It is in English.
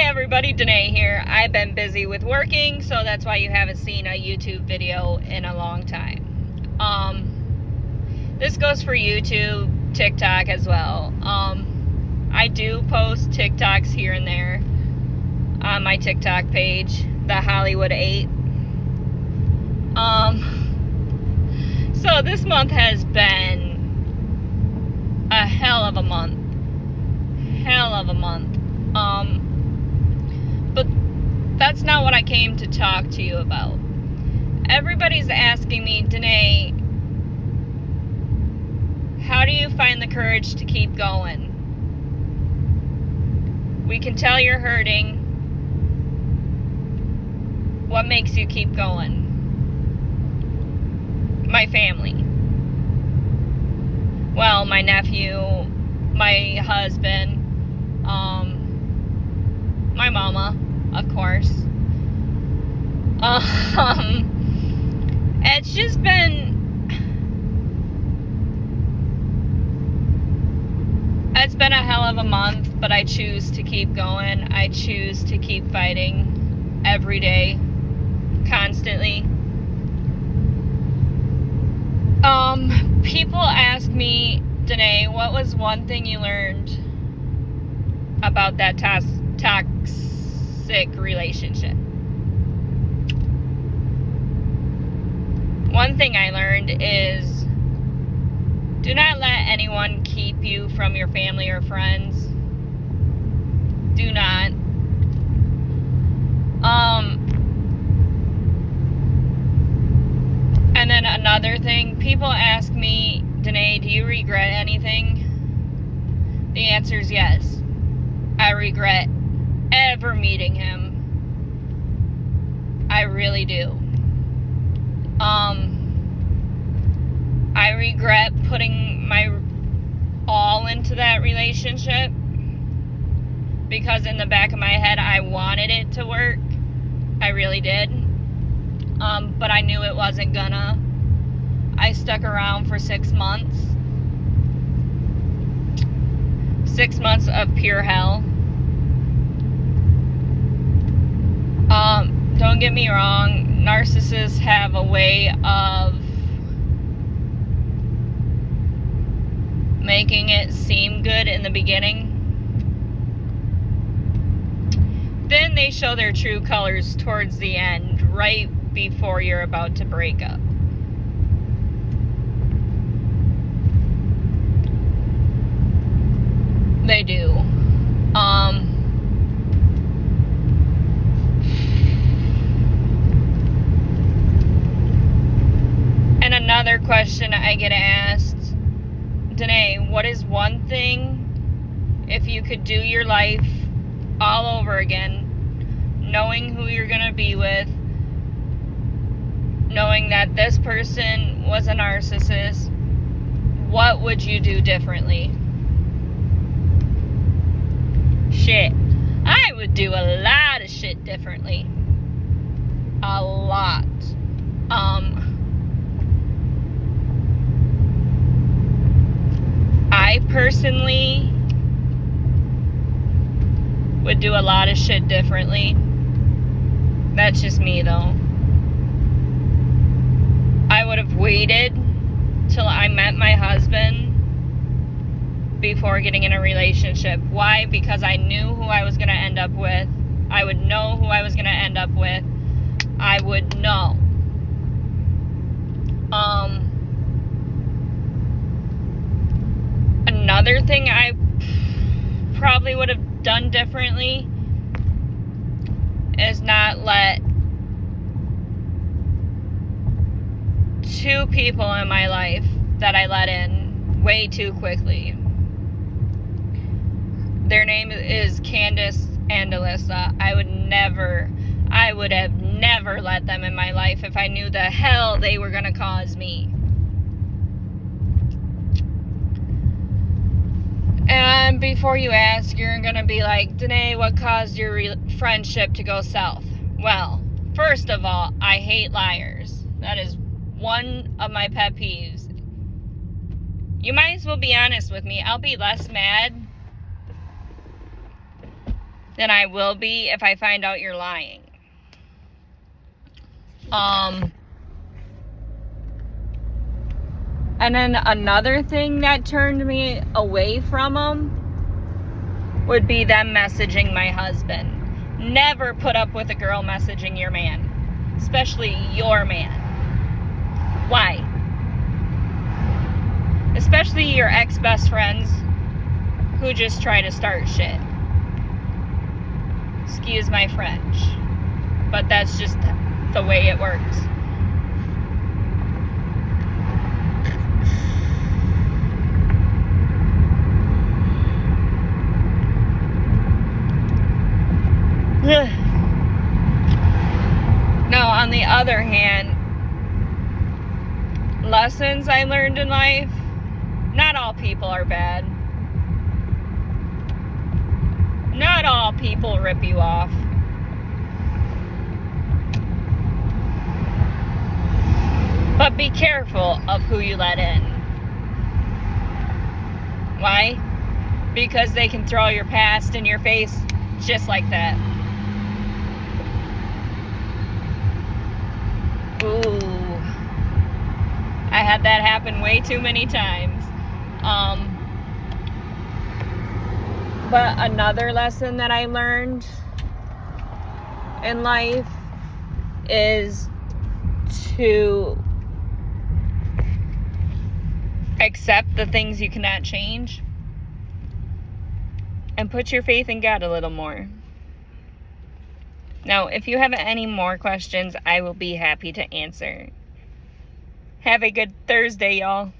everybody, Danae here. I've been busy with working, so that's why you haven't seen a YouTube video in a long time. This goes for YouTube, TikTok as well. I do post TikToks here and there on my TikTok page, the Hollywood 8. So this month has been a hell of a month. But that's not what I came to talk to you about. Everybody's asking me, Danae, how do you find the courage to keep going? We can tell you're hurting. What makes you keep going? My family. Well, my nephew, my husband, my mama, of course. It's just been, it's been a hell of a month, but I choose to keep going. I choose to keep fighting every day, constantly. People ask me, Danae, what was one thing you learned about that toxic relationship? One thing I learned is, do not let anyone keep you from your family or friends. Do not. And then another thing, people ask me, Danae, do you regret anything? The answer is yes. I regret ever meeting him. I really do. I regret putting my all into that relationship because in the back of my head I wanted it to work. I really did. But I knew it wasn't gonna. I stuck around for 6 months. 6 months of pure hell. Don't get me wrong, narcissists have a way of making it seem good in the beginning. Then they show their true colors towards the end, right before you're about to break up. They do. And another question I get asked, Danae, what is one thing, if you could do your life all over again, knowing who you're gonna be with, knowing that this person was a narcissist, what would you do differently? Shit. I would do a lot of shit differently. A lot. I personally would do a lot of shit differently. That's just me though. I would have waited till I met my husband before getting in a relationship. Why? Because I knew who I was going to end up with. I would know who I was going to end up with. I would know. Another thing I probably would have done differently is not let two people in my life that I let in way too quickly. Their name is Candace and Alyssa. I would have never let them in my life if I knew the hell they were gonna cause me. And before you ask, you're gonna be like, Danae, what caused your friendship to go south? Well, first of all, I hate liars. That is one of my pet peeves. You might as well be honest with me. I'll be less mad than I will be if I find out you're lying. And then another thing that turned me away from them would be them messaging my husband. Never put up with a girl messaging your man, especially your man. Why? Especially your ex-best friends who just try to start shit. Excuse my French, but that's just the way it works. Now, on the other hand, lessons I learned in life, not all people are bad. Not all people rip you off. But be careful of who you let in. Why? Because they can throw your past in your face just like that. Ooh. I had that happen way too many times. But another lesson that I learned in life is to accept the things you cannot change and put your faith in God a little more. Now, if you have any more questions, I will be happy to answer. Have a good Thursday, y'all.